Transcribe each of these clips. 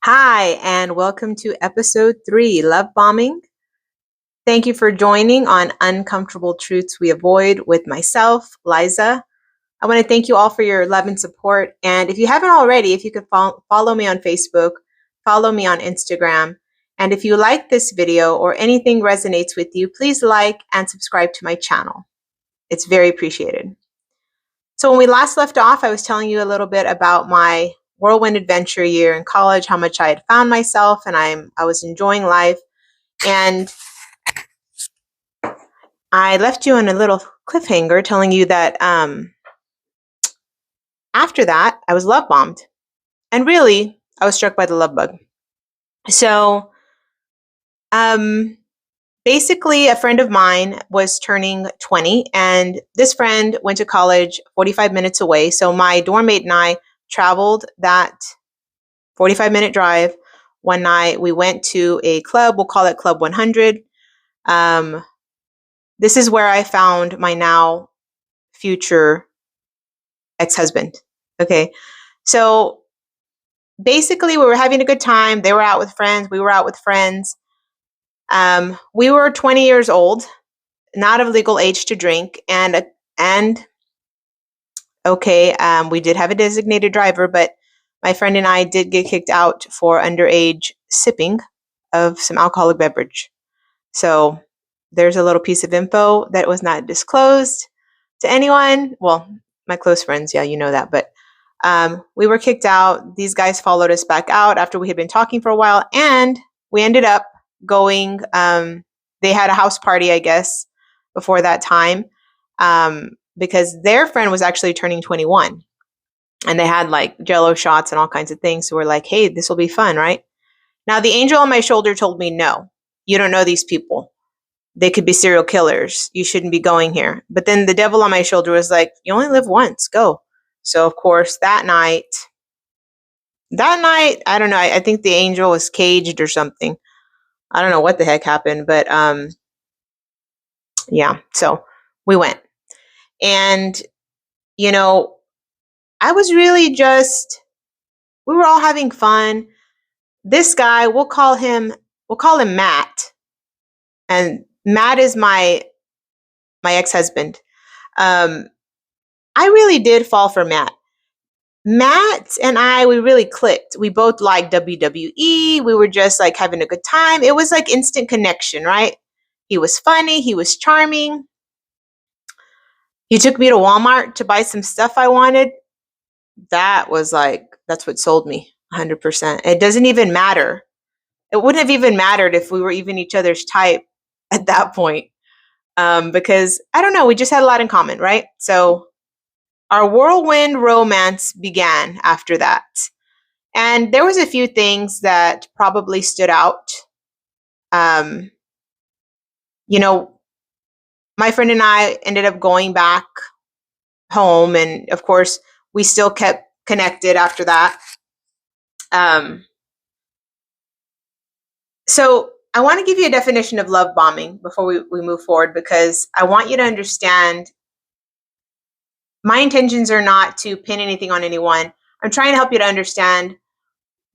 Hi, and welcome to episode 3, Love Bombing. Thank you for joining on Uncomfortable Truths We Avoid with myself, Liza. I want to thank you all for your love and support. And if you haven't already, if you could follow me on Facebook, follow me on Instagram. And if you like this video or anything resonates with you, please like and subscribe to my channel. It's very appreciated. So when we last left off, I was telling you a little bit about my whirlwind adventure year in college, how much I had found myself, and I was enjoying life. And I left you on a little cliffhanger telling you that after that, I was love bombed. And really, I was struck by the love bug. So basically, a friend of mine was turning 20, and this friend went to college 45 minutes away. So my dorm mate and I traveled that 45-minute drive. One night we went to a club, we'll call it Club 100. This is where I found my now future ex-husband. Okay. So basically we were having a good time. They were out with friends. We were out with friends. We were 20 years old, not of legal age to drink. We did have a designated driver, but my friend and I did get kicked out for underage sipping of some alcoholic beverage. So there's a little piece of info that was not disclosed to anyone. Well, my close friends, yeah, you know that. But we were kicked out. These guys followed us back out after we had been talking for a while, and we ended up going. They had a house party, I guess, before that time, because their friend was actually turning 21, and they had like Jello shots and all kinds of things. So we're like, hey, this will be fun, right? Now, the angel on my shoulder told me, no, you don't know these people. They could be serial killers. You shouldn't be going here. But then the devil on my shoulder was like, you only live once, go. So of course that night, I don't know. I think the angel was caged or something. I don't know what the heck happened, but yeah. So we went, and I was really we were all having fun. This guy, we'll call him Matt, and Matt is my ex-husband. I really did fall for Matt. Matt and we really clicked. We both liked WWE. We were just like having a good time. It was like instant connection, right? He was funny. He was charming. He took me to Walmart to buy some stuff I wanted. That's what sold me 100%. It doesn't even matter. It wouldn't have even mattered if we were even each other's type at that point. Because I don't know, we just had a lot in common, right? So our whirlwind romance began after that. And there was a few things that probably stood out. My friend and I ended up going back home, and of course, we still kept connected after that. So I want to give you a definition of love bombing before we move forward, because I want you to understand my intentions are not to pin anything on anyone. I'm trying to help you to understand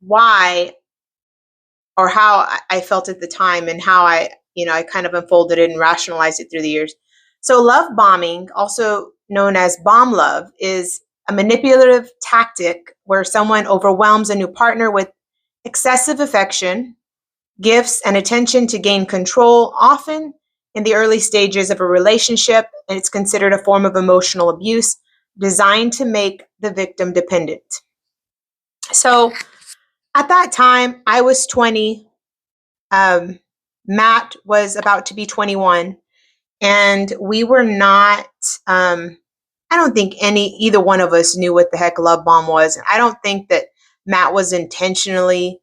why or how I felt at the time, and how I kind of unfolded it and rationalized it through the years. So love bombing, also known as bomb love, is a manipulative tactic where someone overwhelms a new partner with excessive affection, gifts, and attention to gain control, often in the early stages of a relationship, and it's considered a form of emotional abuse designed to make the victim dependent. So at that time, I was 20. Matt was about to be 21, and we were not, I don't think either one of us knew what the heck love bomb was. I don't think that Matt was intentionally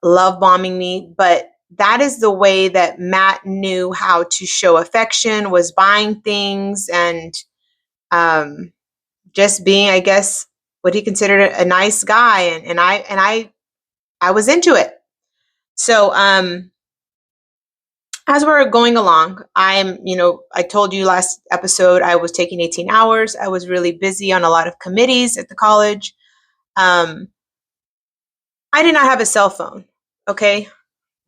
love bombing me, but that is the way that Matt knew how to show affection, was buying things and just being, I guess, what he considered a nice guy. And I was into it. So as we're going along, I told you last episode, I was taking 18 hours. I was really busy on a lot of committees at the college. I did not have a cell phone. Okay.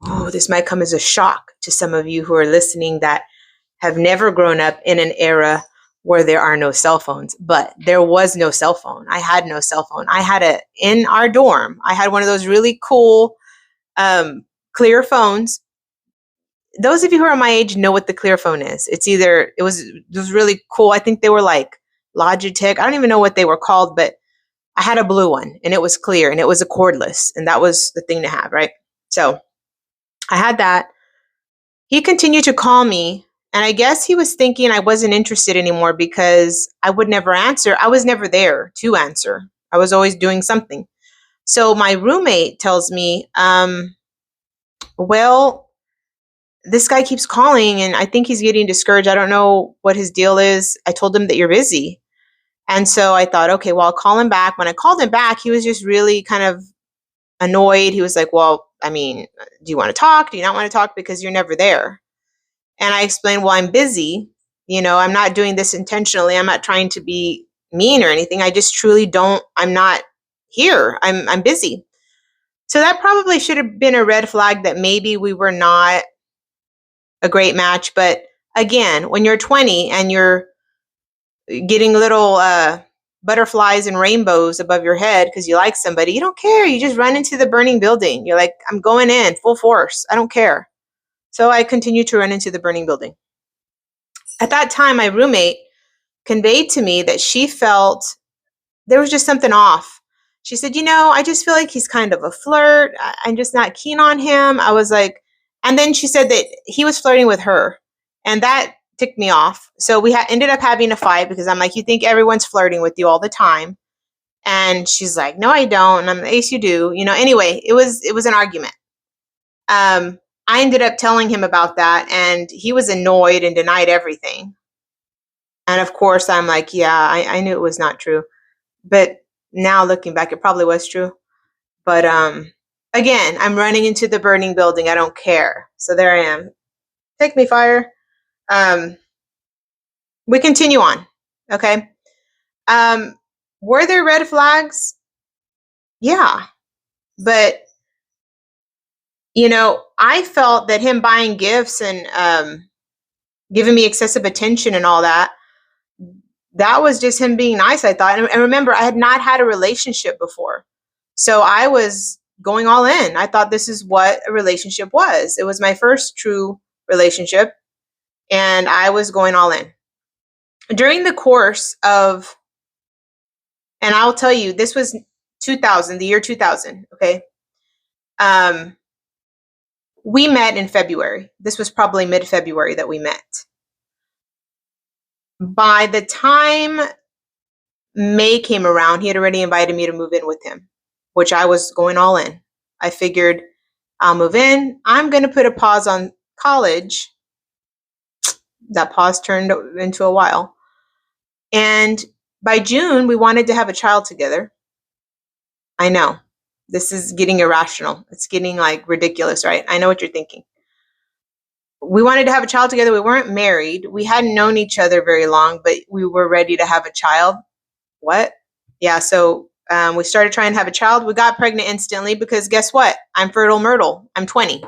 Oh, this might come as a shock to some of you who are listening that have never grown up in an era where there are no cell phones, but there was no cell phone. I had no cell phone. In our dorm, I had one of those really cool, clear phones. Those of you who are my age know what the clear phone is. It was really cool. I think they were like Logitech. I don't even know what they were called, but I had a blue one and it was clear and it was a cordless, and that was the thing to have, right? So I had that. He continued to call me, and I guess he was thinking I wasn't interested anymore because I would never answer. I was never there to answer. I was always doing something. So my roommate tells me, well, this guy keeps calling and I think he's getting discouraged. I don't know what his deal is. I told him that you're busy. And so I thought, okay, well, I'll call him back. When I called him back, he was just really kind of annoyed. He was like, well, I mean, do you want to talk? Do you not want to talk? Because you're never there. And I explained, well, I'm busy. I'm not doing this intentionally. I'm not trying to be mean or anything. I just truly don't, I'm not here. I'm busy. So that probably should have been a red flag that maybe we were not a great match. But again, when you're 20 and you're getting little butterflies and rainbows above your head because you like somebody, you don't care. You just run into the burning building. You're like, I'm going in full force. I don't care. So I continued to run into the burning building. At that time, my roommate conveyed to me that she felt there was just something off. She said, I just feel like he's kind of a flirt. I'm just not keen on him. I was like, and then she said that he was flirting with her. And that ticked me off. So we ended up having a fight because I'm like, you think everyone's flirting with you all the time? And she's like, no, I don't. And I'm like, yes, you do. Anyway, it was an argument. I ended up telling him about that, and he was annoyed and denied everything. And of course, I'm like, yeah, I knew it was not true. But now looking back, it probably was true. But again, I'm running into the burning building. I don't care. So there I am. Take me, fire. We continue on. Okay. Were there red flags? Yeah. But, I felt that him buying gifts and giving me excessive attention and all that was just him being nice, I thought. And remember, I had not had a relationship before. So I was going all in. I thought this is what a relationship was. It was my first true relationship, and I was going all in. During the course of, and I'll tell you, this was 2000, the year 2000, okay? We met in February. This was probably mid-February that we met. By the time May came around, he had already invited me to move in with him, which I was going all in. I figured I'll move in. I'm going to put a pause on college. That pause turned into a while. And by June, we wanted to have a child together. I know. This is getting irrational. It's getting like ridiculous, right? I know what you're thinking. We wanted to have a child together. We weren't married. We hadn't known each other very long, but we were ready to have a child. What? Yeah, so we started trying to have a child. We got pregnant instantly because guess what? I'm fertile Myrtle. I'm 20.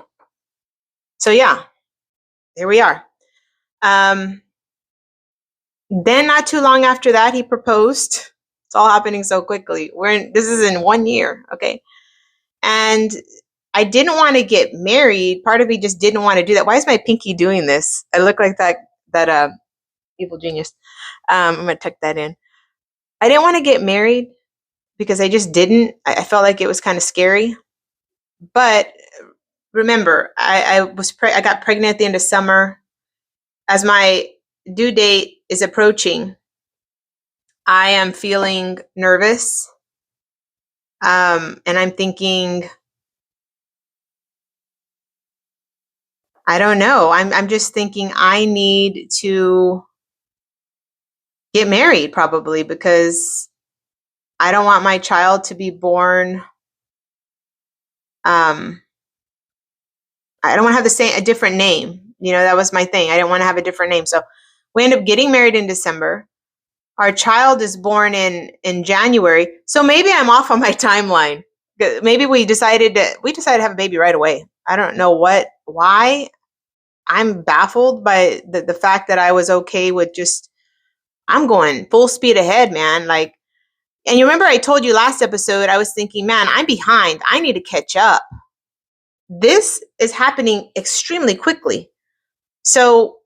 So yeah, here we are. Then not too long after that, he proposed. It's all happening so quickly. This is in 1 year, okay? And I didn't want to get married. Part of me just didn't want to do that. Why is my pinky doing this? I look like that evil genius. I'm gonna tuck that in. I didn't want to get married because I just didn't. I felt like it was kind of scary. But remember, I got pregnant at the end of summer. As my due date is approaching, I am feeling nervous. And I'm thinking, I don't know. I'm just thinking I need to get married probably because I don't want my child to be born. I don't want to have a different name. That was my thing. I didn't want to have a different name. So we end up getting married in December. Our child is born in January. So maybe I'm off on my timeline. Maybe we decided to have a baby right away. I don't know why. I'm baffled by the fact that I was okay with just, I'm going full speed ahead, man. Like, and you remember I told you last episode, I was thinking, man, I'm behind. I need to catch up. This is happening extremely quickly. So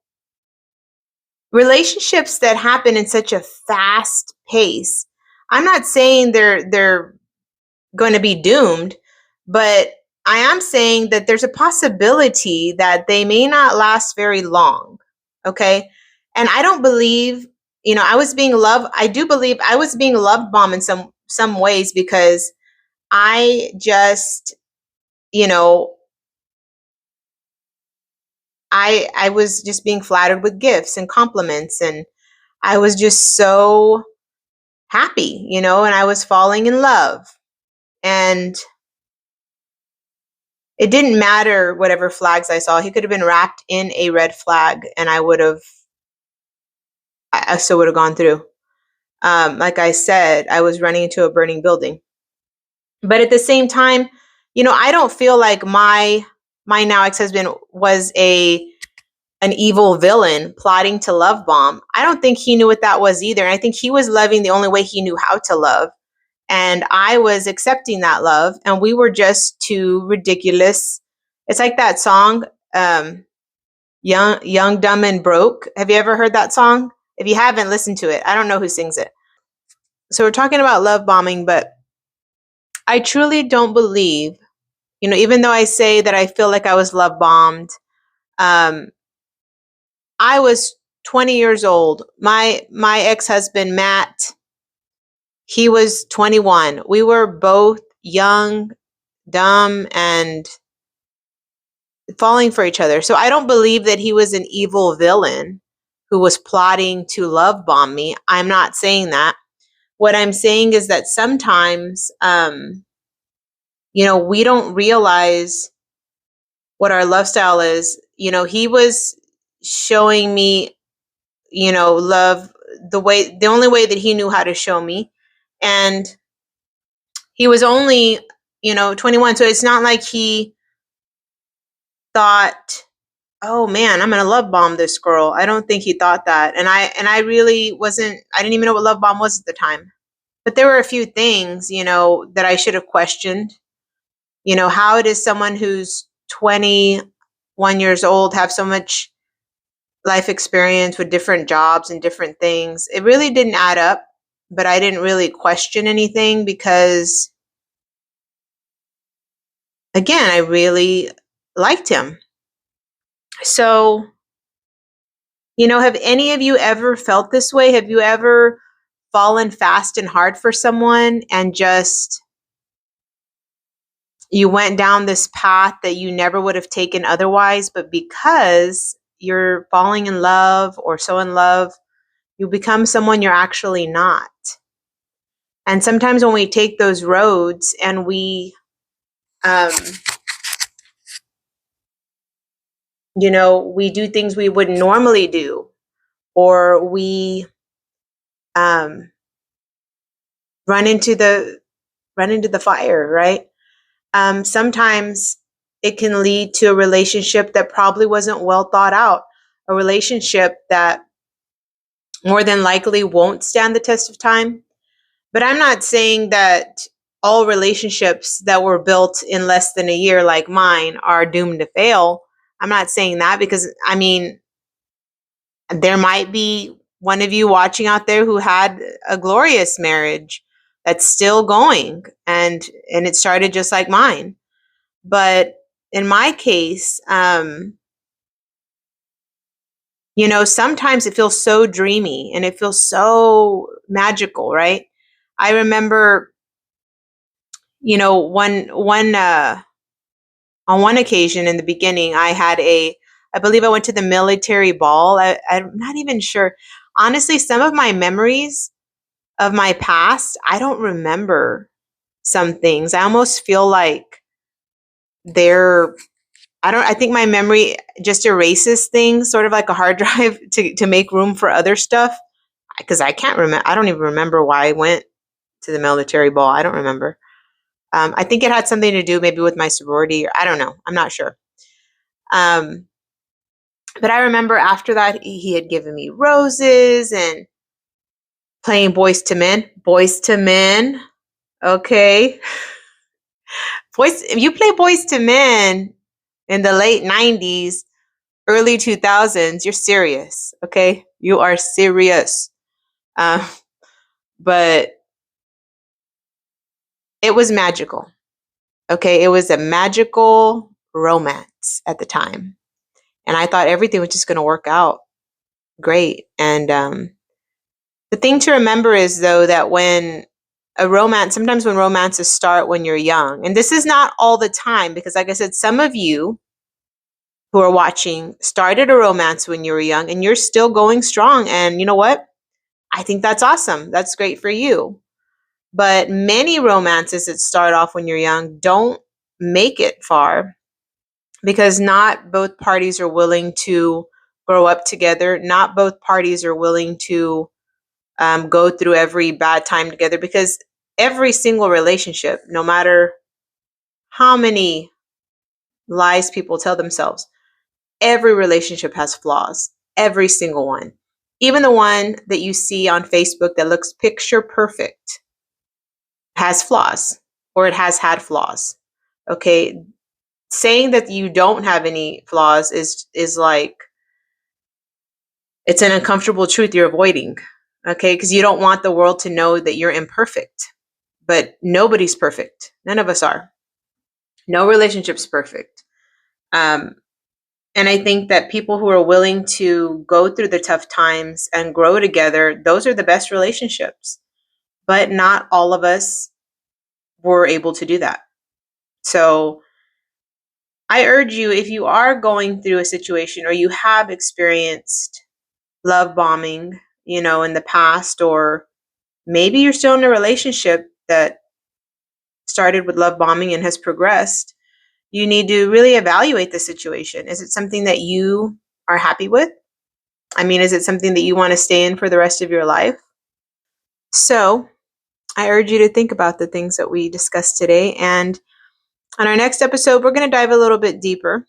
relationships that happen in such a fast pace, I'm not saying they're going to be doomed, but I am saying that there's a possibility that they may not last very long. Okay. And I don't believe, I do believe I was being love bombed in some ways, because I just, you know, I was just being flattered with gifts and compliments, and I was just so happy, and I was falling in love. And it didn't matter whatever flags I saw. He could have been wrapped in a red flag, and I still would have gone through. Like I said, I was running into a burning building. But at the same time, I don't feel like my now ex-husband was an evil villain plotting to love bomb. I don't think he knew what that was either. And I think he was loving the only way he knew how to love. And I was accepting that love, and we were just too ridiculous. It's like that song, Young, Dumb, and Broke. Have you ever heard that song? If you haven't, listen to it. I don't know who sings it. So we're talking about love bombing, but I truly don't believe, even though I say that I feel like I was love bombed, I was 20 years old. My ex-husband, Matt, he was 21. We were both young, dumb, and falling for each other. So I don't believe that he was an evil villain who was plotting to love bomb me. I'm not saying that. What I'm saying is that sometimes, we don't realize what our love style is. He was showing me, love the only way that he knew how to show me. And he was only, 21. So it's not like he thought, oh man, I'm going to love bomb this girl. I don't think he thought that. And I really wasn't, I didn't even know what love bomb was at the time. But there were a few things, that I should have questioned. How does someone who's 21 years old have so much life experience with different jobs and different things? It really didn't add up, but I didn't really question anything because, again, I really liked him. So, have any of you ever felt this way? Have you ever fallen fast and hard for someone and just you went down this path that you never would have taken otherwise, but because you're falling in love or so in love, you become someone you're actually not? And sometimes when we take those roads and we, we do things we wouldn't normally do, or we run into the fire, right? Sometimes it can lead to a relationship that probably wasn't well thought out, a relationship that more than likely won't stand the test of time. But I'm not saying that all relationships that were built in less than a year, like mine, are doomed to fail. I'm not saying that because, there might be one of you watching out there who had a glorious marriage that's still going, and it started just like mine. But in my case, sometimes it feels so dreamy and it feels so magical, right? I remember, on one occasion in the beginning, I believe I went to the military ball. I'm not even sure. Honestly, some of my memories of my past, I don't remember some things. I almost feel like I think my memory just erases things, sort of like a hard drive to make room for other stuff. Because I can't remember. I don't even remember why I went to the military ball. I don't remember. I think it had something to do maybe with my sorority, or I don't know. I'm not sure. But I remember after that, he had given me roses and playing Boys to Men. Boys to Men. Okay. Boys, if you play Boys to Men in the late 90s, early 2000s, you're serious. Okay. You are serious. But it was magical. Okay. It was a magical romance at the time. And I thought everything was just going to work out great. And the thing to remember is, though, that sometimes when romances start when you're young, and this is not all the time, because like I said, some of you who are watching started a romance when you were young and you're still going strong. And you know what? I think that's awesome. That's great for you. But many romances that start off when you're young don't make it far because not both parties are willing to grow up together. Not both parties are willing to go through every bad time together, because every single relationship, no matter how many lies people tell themselves, every relationship has flaws. Every single one. Even the one that you see on Facebook that looks picture perfect has flaws, or it has had flaws. Okay. Saying that you don't have any flaws is like, it's an uncomfortable truth you're avoiding. Okay. Because you don't want the world to know that you're imperfect. But nobody's perfect. None of us are. No relationship's perfect. And I think that people who are willing to go through the tough times and grow together, those are the best relationships. But not all of us were able to do that. So I urge you, if you are going through a situation or you have experienced love bombing, in the past, or maybe you're still in a relationship that started with love bombing and has progressed, you need to really evaluate the situation. Is it something that you are happy with? I mean, is it something that you want to stay in for the rest of your life? So I urge you to think about the things that we discussed today. And on our next episode, we're going to dive a little bit deeper.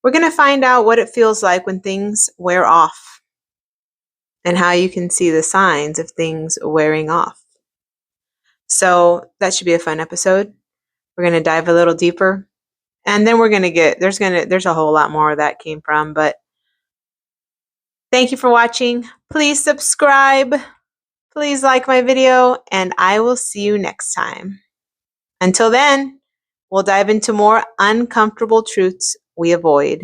We're going to find out what it feels like when things wear off and how you can see the signs of things wearing off. So that should be a fun episode. We're going to dive a little deeper. And then we're going to there's a whole lot more that came from, but thank you for watching. Please subscribe. Please like my video, and I will see you next time. Until then, we'll dive into more uncomfortable truths we avoid.